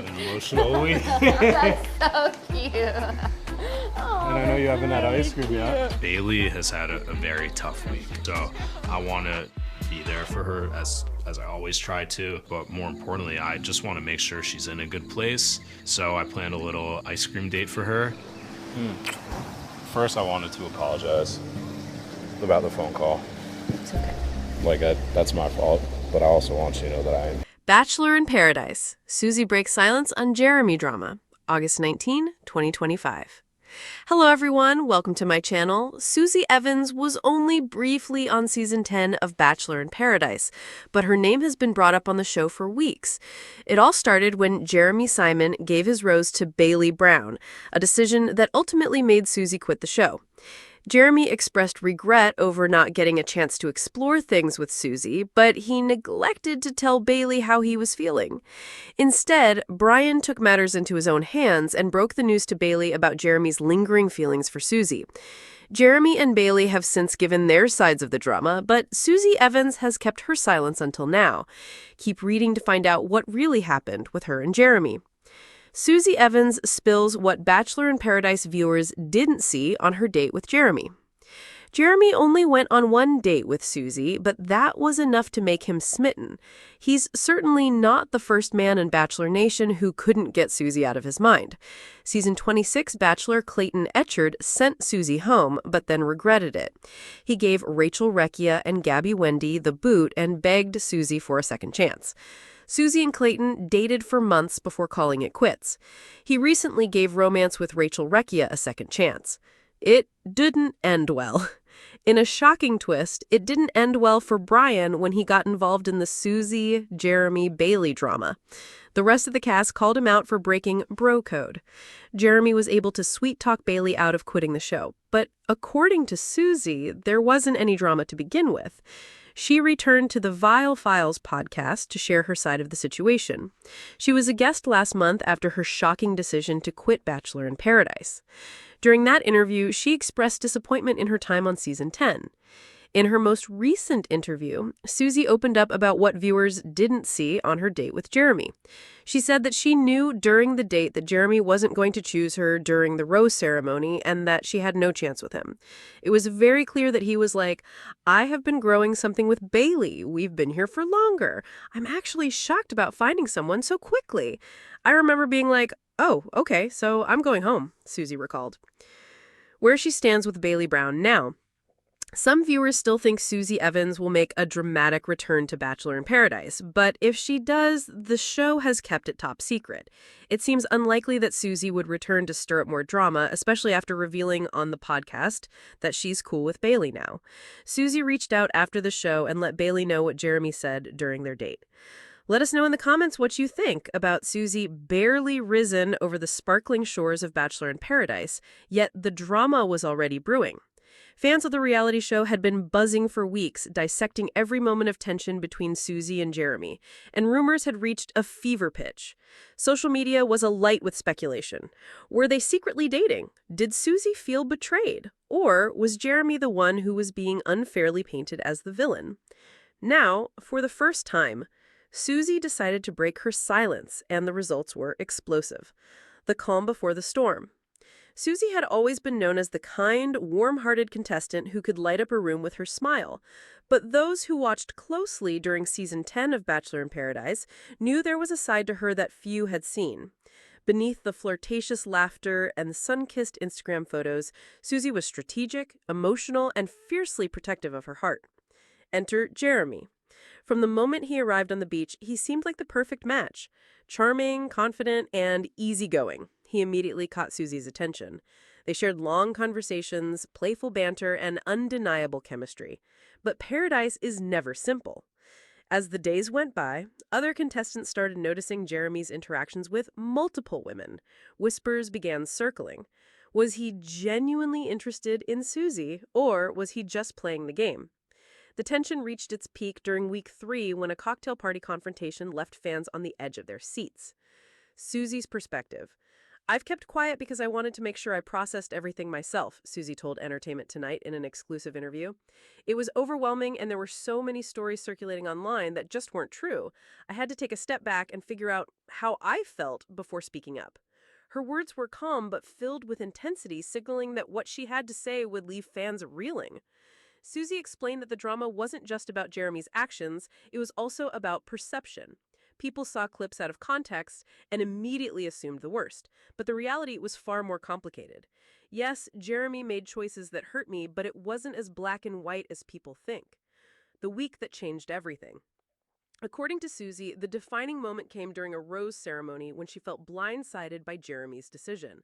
had an emotional week. That's so cute. And I know you haven't had ice cream yet. Bailey has had a very tough week, so I want to be there for her as I always try to, but more importantly, I just want to make sure she's in a good place. So I planned a little ice cream date for her. First, I wanted to apologize about the phone call. It's okay. That's my fault, but I also want you to know that I am. Bachelor in Paradise. Susie breaks silence on Jeremy drama. August 19, 2025. Hello everyone, welcome to my channel. Susie Evans was only briefly on season 10 of Bachelor in Paradise, but her name has been brought up on the show for weeks. It all started when Jeremy Simon gave his rose to Bailey Brown, a decision that ultimately made Susie quit the show. Jeremy expressed regret over not getting a chance to explore things with Susie, but he neglected to tell Bailey how he was feeling. Instead, Brian took matters into his own hands and broke the news to Bailey about Jeremy's lingering feelings for Susie. Jeremy and Bailey have since given their sides of the drama, but Susie Evans has kept her silence until now. Keep reading to find out what really happened with her and Jeremy. Susie Evans spills what Bachelor in Paradise viewers didn't see on her date with Jeremy. Jeremy only went on one date with Susie, but that was enough to make him smitten. He's certainly not the first man in Bachelor Nation who couldn't get Susie out of his mind. Season 26 Bachelor Clayton Etchard sent Susie home, but then regretted it. He gave Rachel Recchia and Gabby Wendy the boot and begged Susie for a second chance. Susie and Clayton dated for months before calling it quits. He recently gave romance with Rachel Recchia a second chance. It didn't end well. In a shocking twist, it didn't end well for Brian when he got involved in the Susie-Jeremy-Bailey drama. The rest of the cast called him out for breaking bro code. Jeremy was able to sweet-talk Bailey out of quitting the show. But according to Susie, there wasn't any drama to begin with. She returned to the Vile Files podcast to share her side of the situation. She was a guest last month after her shocking decision to quit Bachelor in Paradise. During that interview, she expressed disappointment in her time on season 10. In her most recent interview, Susie opened up about what viewers didn't see on her date with Jeremy. She said that she knew during the date that Jeremy wasn't going to choose her during the rose ceremony and that she had no chance with him. It was very clear that he was like, I have been growing something with Bailey. We've been here for longer. I'm actually shocked about finding someone so quickly. I remember being like, oh, okay, so I'm going home, Susie recalled. Where she stands with Bailey Brown now. Some viewers still think Susie Evans will make a dramatic return to Bachelor in Paradise, but if she does, the show has kept it top secret. It seems unlikely that Susie would return to stir up more drama, especially after revealing on the podcast that she's cool with Bailey now. Susie reached out after the show and let Bailey know what Jeremy said during their date. Let us know in the comments what you think about Susie barely risen over the sparkling shores of Bachelor in Paradise, yet the drama was already brewing. Fans of the reality show had been buzzing for weeks, dissecting every moment of tension between Susie and Jeremy, and rumors had reached a fever pitch. Social media was alight with speculation. Were they secretly dating? Did Susie feel betrayed? Or was Jeremy the one who was being unfairly painted as the villain? Now, for the first time, Susie decided to break her silence, and the results were explosive. The calm before the storm. Susie had always been known as the kind, warm-hearted contestant who could light up a room with her smile. But those who watched closely during season 10 of Bachelor in Paradise knew there was a side to her that few had seen. Beneath the flirtatious laughter and the sun-kissed Instagram photos, Susie was strategic, emotional, and fiercely protective of her heart. Enter Jeremy. From the moment he arrived on the beach, he seemed like the perfect match. Charming, confident, and easygoing. He immediately caught Susie's attention. They shared long conversations, playful banter, and undeniable chemistry. But Paradise is never simple. As the days went by, other contestants started noticing Jeremy's interactions with multiple women. Whispers began circling. Was he genuinely interested in Susie, or was he just playing the game? The tension reached its peak during week 3 when a cocktail party confrontation left fans on the edge of their seats. Susie's perspective. I've kept quiet because I wanted to make sure I processed everything myself, Susie told Entertainment Tonight in an exclusive interview. It was overwhelming, and there were so many stories circulating online that just weren't true. I had to take a step back and figure out how I felt before speaking up. Her words were calm but filled with intensity, signaling that what she had to say would leave fans reeling. Susie explained that the drama wasn't just about Jeremy's actions, it was also about perception. People saw clips out of context and immediately assumed the worst, but the reality was far more complicated. Yes, Jeremy made choices that hurt me, but it wasn't as black and white as people think. The week that changed everything. According to Susie, the defining moment came during a rose ceremony when she felt blindsided by Jeremy's decision.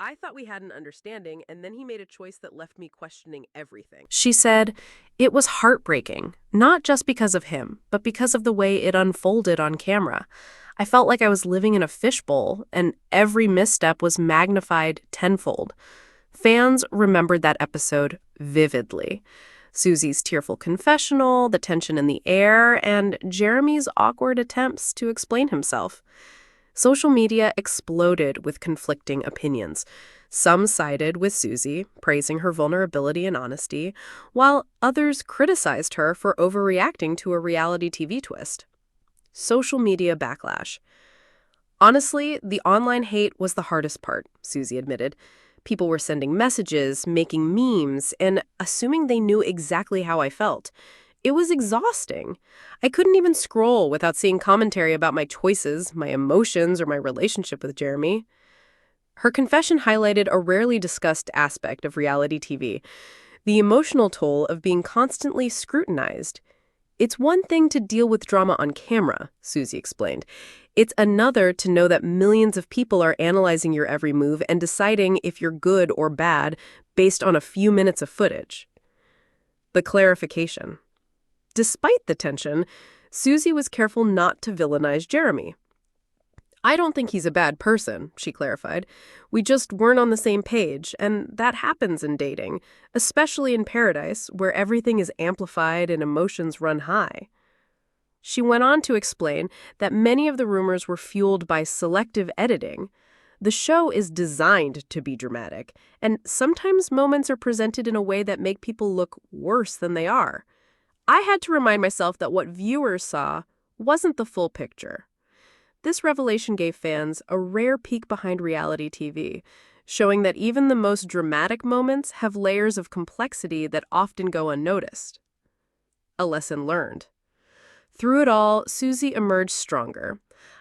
I thought we had an understanding, and then he made a choice that left me questioning everything. She said, "It was heartbreaking, not just because of him, but because of the way it unfolded on camera. I felt like I was living in a fishbowl, and every misstep was magnified tenfold." Fans remembered that episode vividly. Susie's tearful confessional, the tension in the air, and Jeremy's awkward attempts to explain himself. Social media exploded with conflicting opinions. Some sided with Susie, praising her vulnerability and honesty, while others criticized her for overreacting to a reality TV twist. Social media backlash. Honestly, the online hate was the hardest part, Susie admitted. People were sending messages, making memes, and assuming they knew exactly how I felt. It was exhausting. I couldn't even scroll without seeing commentary about my choices, my emotions, or my relationship with Jeremy. Her confession highlighted a rarely discussed aspect of reality TV, the emotional toll of being constantly scrutinized. It's one thing to deal with drama on camera, Susie explained. It's another to know that millions of people are analyzing your every move and deciding if you're good or bad based on a few minutes of footage. The clarification. Despite the tension, Susie was careful not to villainize Jeremy. "I don't think he's a bad person," she clarified. "We just weren't on the same page, and that happens in dating, especially in Paradise, where everything is amplified and emotions run high." She went on to explain that many of the rumors were fueled by selective editing. The show is designed to be dramatic, and sometimes moments are presented in a way that make people look worse than they are. I had to remind myself that what viewers saw wasn't the full picture. This revelation gave fans a rare peek behind reality TV, showing that even the most dramatic moments have layers of complexity that often go unnoticed. A lesson learned. Through it all, Susie emerged stronger.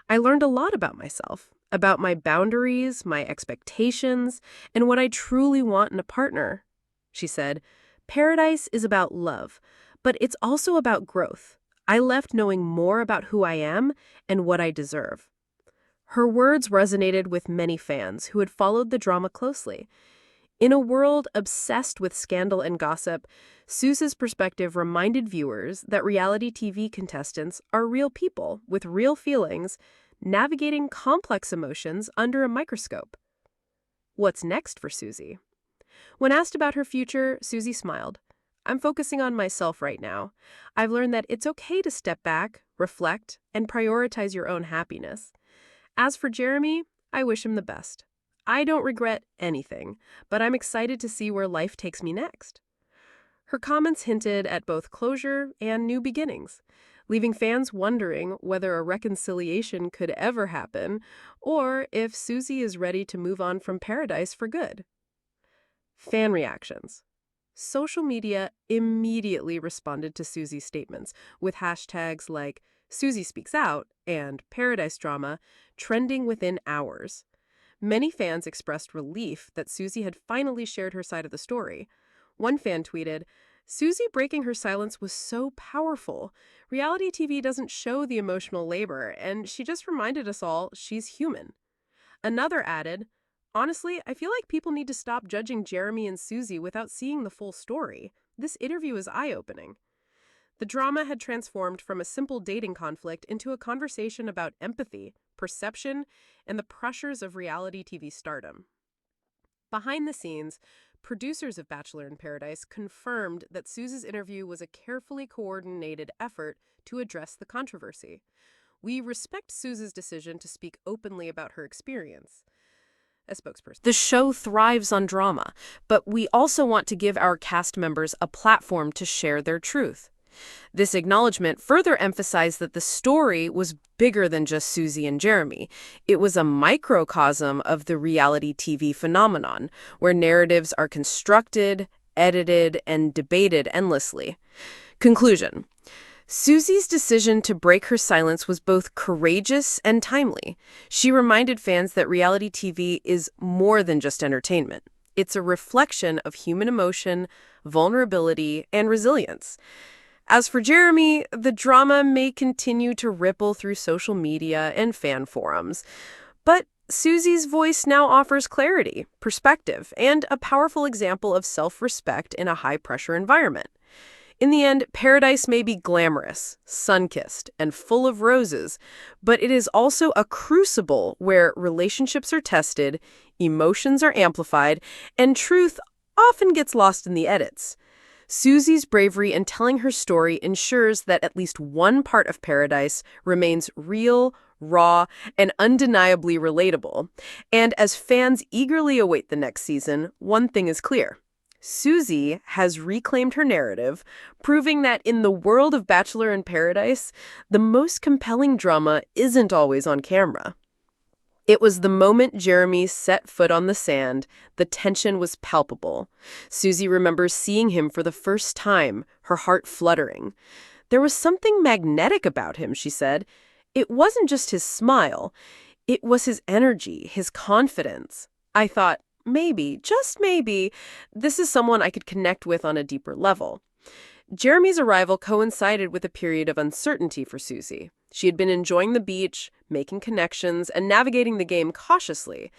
I learned a lot about myself, about my boundaries, my expectations, and what I truly want in a partner. She said, "Paradise is about love, but it's also about growth. I left knowing more about who I am and what I deserve." Her words resonated with many fans who had followed the drama closely. In a world obsessed with scandal and gossip, Susie's perspective reminded viewers that reality TV contestants are real people with real feelings, navigating complex emotions under a microscope. What's next for Susie? When asked about her future, Susie smiled. "I'm focusing on myself right now. I've learned that it's okay to step back, reflect, and prioritize your own happiness. As for Jeremy, I wish him the best. I don't regret anything, but I'm excited to see where life takes me next." Her comments hinted at both closure and new beginnings, leaving fans wondering whether a reconciliation could ever happen or if Susie is ready to move on from Paradise for good. Fan reactions. Social media immediately responded to Susie's statements, with hashtags like Susie Speaks Out and Paradise Drama trending within hours. Many fans expressed relief that Susie had finally shared her side of the story. One fan tweeted, "Susie breaking her silence was so powerful. Reality TV doesn't show the emotional labor, and she just reminded us all she's human." Another added, "Honestly, I feel like people need to stop judging Jeremy and Susie without seeing the full story. This interview is eye-opening." The drama had transformed from a simple dating conflict into a conversation about empathy, perception, and the pressures of reality TV stardom. Behind the scenes, producers of Bachelor in Paradise confirmed that Susie's interview was a carefully coordinated effort to address the controversy. "We respect Susie's decision to speak openly about her experience." a spokesperson. The show thrives on drama, but we also want to give our cast members a platform to share their truth. This acknowledgement further emphasized that the story was bigger than just Susie and Jeremy. It was a microcosm of the reality TV phenomenon, where narratives are constructed, edited, and debated endlessly. Conclusion. Susie's decision to break her silence was both courageous and timely. She reminded fans that reality TV is more than just entertainment. It's a reflection of human emotion, vulnerability, and resilience. As for Jeremy, the drama may continue to ripple through social media and fan forums. But Susie's voice now offers clarity, perspective, and a powerful example of self-respect in a high-pressure environment. In the end, paradise may be glamorous, sun-kissed, and full of roses, but it is also a crucible where relationships are tested, emotions are amplified, and truth often gets lost in the edits. Susie's bravery in telling her story ensures that at least one part of paradise remains real, raw, and undeniably relatable. And as fans eagerly await the next season, one thing is clear. Susie has reclaimed her narrative, proving that in the world of Bachelor in Paradise, the most compelling drama isn't always on camera. It was the moment Jeremy set foot on the sand, the tension was palpable. Susie remembers seeing him for the first time, her heart fluttering. There was something magnetic about him, she said. It wasn't just his smile. It was his energy, his confidence. I thought, maybe, just maybe, this is someone I could connect with on a deeper level. Jeremy's arrival coincided with a period of uncertainty for Susie. She had been enjoying the beach, making connections, and navigating the game cautiously.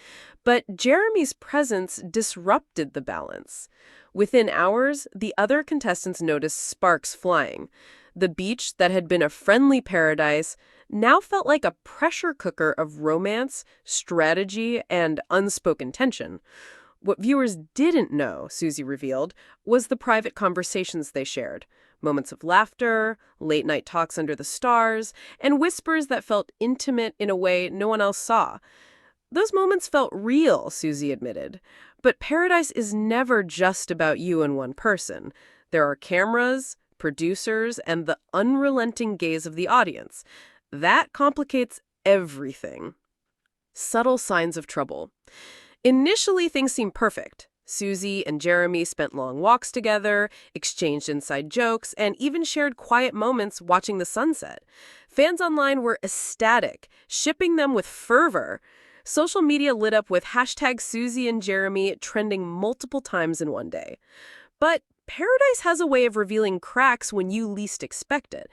But Jeremy's presence disrupted the balance. Within hours, the other contestants noticed sparks flying. The beach that had been a friendly paradise now felt like a pressure cooker of romance, strategy, and unspoken tension. What viewers didn't know, Susie revealed, was the private conversations they shared. Moments of laughter, late-night talks under the stars, and whispers that felt intimate in a way no one else saw. Those moments felt real, Susie admitted. But paradise is never just about you and one person. There are cameras, producers, and the unrelenting gaze of the audience. That complicates everything. Subtle signs of trouble. Initially, things seemed perfect. Susie and Jeremy spent long walks together, exchanged inside jokes, and even shared quiet moments watching the sunset. Fans online were ecstatic, shipping them with fervor. Social media lit up with hashtag Susie and Jeremy trending multiple times in one day. But paradise has a way of revealing cracks when you least expect it.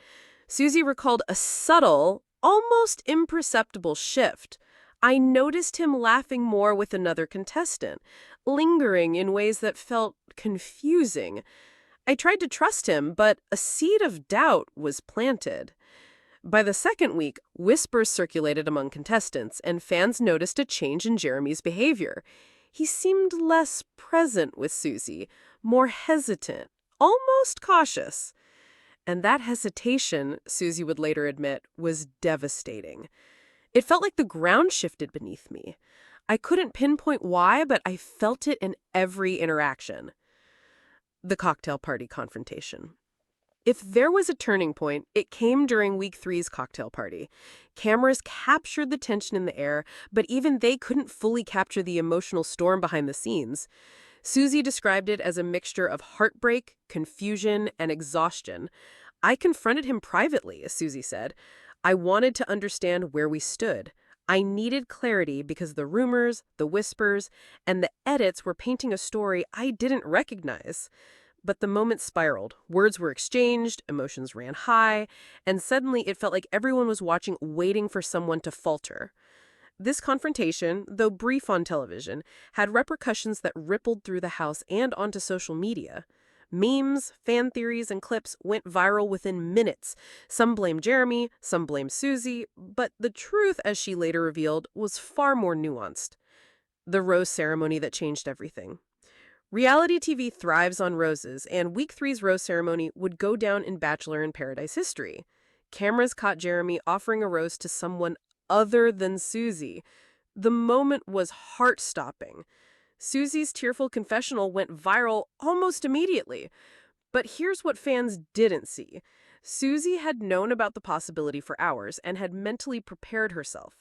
Susie recalled a subtle, almost imperceptible shift. I noticed him laughing more with another contestant, lingering in ways that felt confusing. I tried to trust him, but a seed of doubt was planted. By the second week, whispers circulated among contestants, and fans noticed a change in Jeremy's behavior. He seemed less present with Susie, more hesitant, almost cautious. And that hesitation, Susie would later admit, was devastating. It felt like the ground shifted beneath me. I couldn't pinpoint why, but I felt it in every interaction. The cocktail party confrontation. If there was a turning point, it came during week 3's cocktail party. Cameras captured the tension in the air, but even they couldn't fully capture the emotional storm behind the scenes. Susie described it as a mixture of heartbreak, confusion, and exhaustion. I confronted him privately, as Susie said. I wanted to understand where we stood. I needed clarity because the rumors, the whispers, and the edits were painting a story I didn't recognize. But the moment spiraled. Words were exchanged, emotions ran high, and suddenly it felt like everyone was watching, waiting for someone to falter. This confrontation, though brief on television, had repercussions that rippled through the house and onto social media. Memes, fan theories, and clips went viral within minutes. Some blamed Jeremy, some blamed Susie, but the truth, as she later revealed, was far more nuanced. The rose ceremony that changed everything. Reality TV thrives on roses, and week 3's rose ceremony would go down in Bachelor in Paradise history. Cameras caught Jeremy offering a rose to someone other than Susie. The moment was heart-stopping. Susie's tearful confessional went viral almost immediately. But here's what fans didn't see. Susie had known about the possibility for hours and had mentally prepared herself.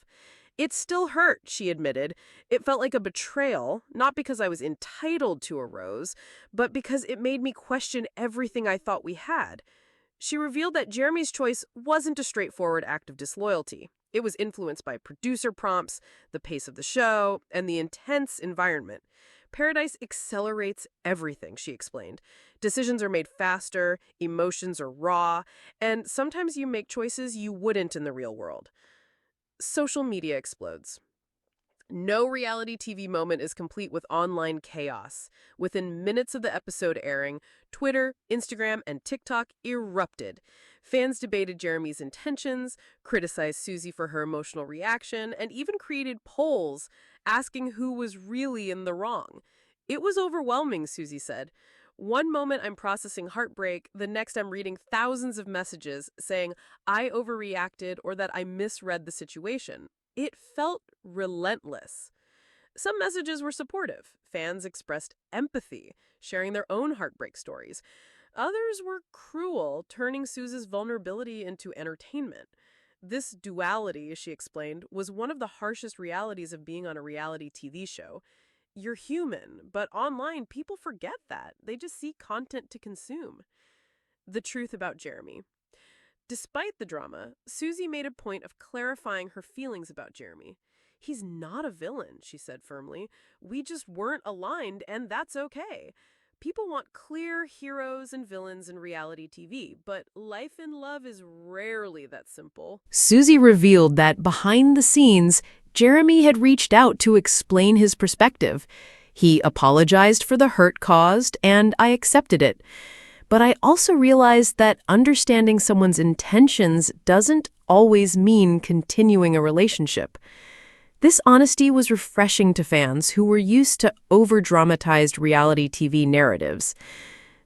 It still hurt, she admitted. It felt like a betrayal, not because I was entitled to a rose, but because it made me question everything I thought we had. She revealed that Jeremy's choice wasn't a straightforward act of disloyalty. It was influenced by producer prompts, the pace of the show, and the intense environment. Paradise accelerates everything, she explained. Decisions are made faster, emotions are raw, and sometimes you make choices you wouldn't in the real world. Social media explodes. No reality TV moment is complete with online chaos. Within minutes of the episode airing, Twitter, Instagram, and TikTok erupted. Fans debated Jeremy's intentions, criticized Susie for her emotional reaction, and even created polls asking who was really in the wrong. It was overwhelming, Susie said. One moment I'm processing heartbreak, the next I'm reading thousands of messages saying I overreacted or that I misread the situation. It felt relentless. Some messages were supportive. Fans expressed empathy, sharing their own heartbreak stories. Others were cruel, turning Susie's vulnerability into entertainment. This duality, she explained, was one of the harshest realities of being on a reality TV show. You're human, but online people forget that. They just see content to consume. The truth about Jeremy. Despite the drama, Susie made a point of clarifying her feelings about Jeremy. He's not a villain, she said firmly. We just weren't aligned, and that's okay. People want clear heroes and villains in reality TV, but life and love is rarely that simple. Susie revealed that behind the scenes, Jeremy had reached out to explain his perspective. He apologized for the hurt caused, and I accepted it. But I also realized that understanding someone's intentions doesn't always mean continuing a relationship. This honesty was refreshing to fans who were used to over-dramatized reality TV narratives.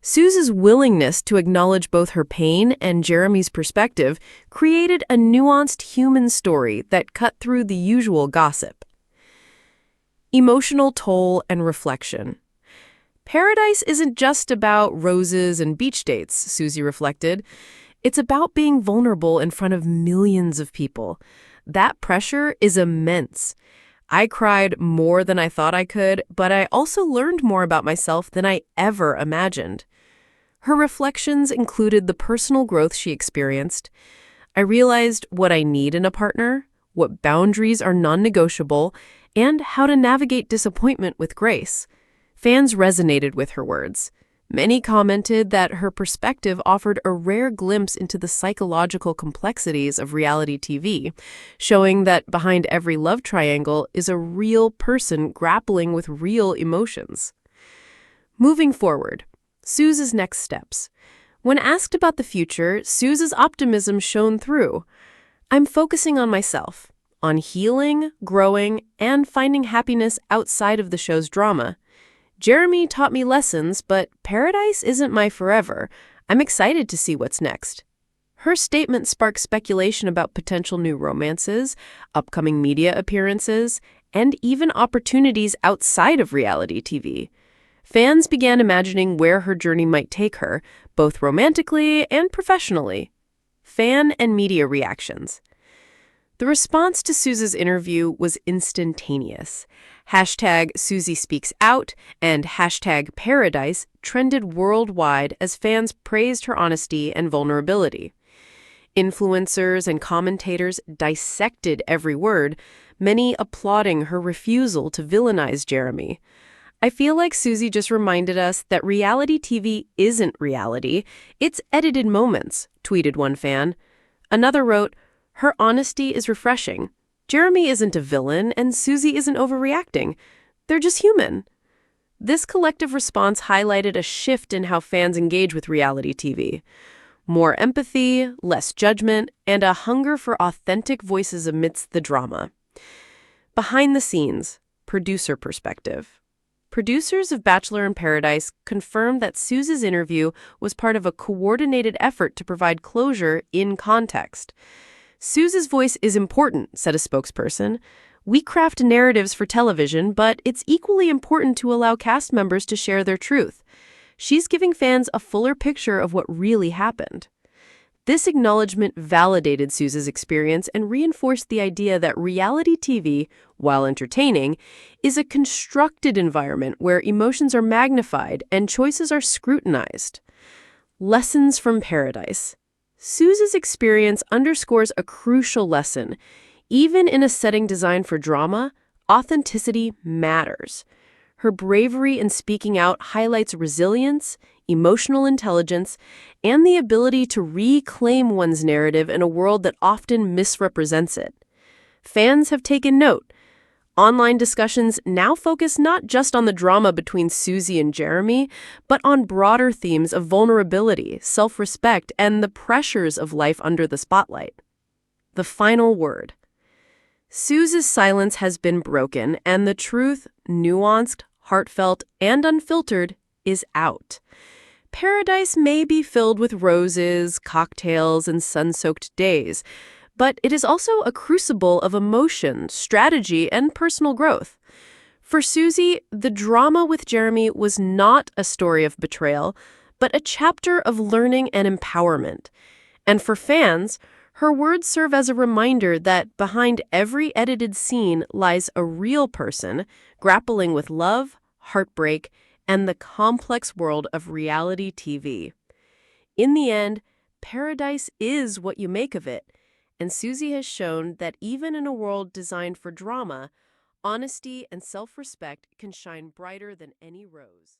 Susie's willingness to acknowledge both her pain and Jeremy's perspective created a nuanced human story that cut through the usual gossip. Emotional toll and reflection. Paradise isn't just about roses and beach dates, Susie reflected. It's about being vulnerable in front of millions of people. That pressure is immense. I cried more than I thought I could, but I also learned more about myself than I ever imagined. Her reflections included the personal growth she experienced. I realized what I need in a partner, what boundaries are non-negotiable, and how to navigate disappointment with grace. Fans resonated with her words. Many commented that her perspective offered a rare glimpse into the psychological complexities of reality TV, showing that behind every love triangle is a real person grappling with real emotions. Moving forward, Suze's next steps. When asked about the future, Suze's optimism shone through. I'm focusing on myself, on healing, growing, and finding happiness outside of the show's drama. Jeremy taught me lessons, but Paradise isn't my forever. I'm excited to see what's next. Her statement sparked speculation about potential new romances, upcoming media appearances, and even opportunities outside of reality TV. Fans began imagining where her journey might take her, both romantically and professionally. Fan and media reactions. The response to Suze's interview was instantaneous. Hashtag Susie Speaks Out and hashtag Paradise trended worldwide as fans praised her honesty and vulnerability. Influencers and commentators dissected every word, many applauding her refusal to villainize Jeremy. I feel like Susie just reminded us that reality TV isn't reality, it's edited moments, tweeted one fan. Another wrote, "Her honesty is refreshing. Jeremy isn't a villain and Susie isn't overreacting. They're just human." This collective response highlighted a shift in how fans engage with reality TV. More empathy, less judgment, and a hunger for authentic voices amidst the drama. Behind the scenes, producer perspective. Producers of Bachelor in Paradise confirmed that Suze's interview was part of a coordinated effort to provide closure in context. "Suze's voice is important," said a spokesperson. We craft narratives for television, but it's equally important to allow cast members to share their truth. She's giving fans a fuller picture of what really happened. This acknowledgement validated Susie's experience and reinforced the idea that reality TV, while entertaining, is a constructed environment where emotions are magnified and choices are scrutinized. Lessons from Paradise. Susie's experience underscores a crucial lesson. Even in a setting designed for drama, authenticity matters. Her bravery in speaking out highlights resilience, emotional intelligence, and the ability to reclaim one's narrative in a world that often misrepresents it. Fans have taken note. Online discussions now focus not just on the drama between Susie and Jeremy, but on broader themes of vulnerability, self-respect, and the pressures of life under the spotlight. The final word. Susie's silence has been broken, and the truth, nuanced, heartfelt, and unfiltered, is out. Paradise may be filled with roses, cocktails, and sun-soaked days, but it is also a crucible of emotion, strategy, and personal growth. For Susie, the drama with Jeremy was not a story of betrayal, but a chapter of learning and empowerment. And for fans, her words serve as a reminder that behind every edited scene lies a real person grappling with love, heartbreak, and the complex world of reality TV. In the end, Paradise is what you make of it, and Susie has shown that even in a world designed for drama, honesty and self-respect can shine brighter than any rose.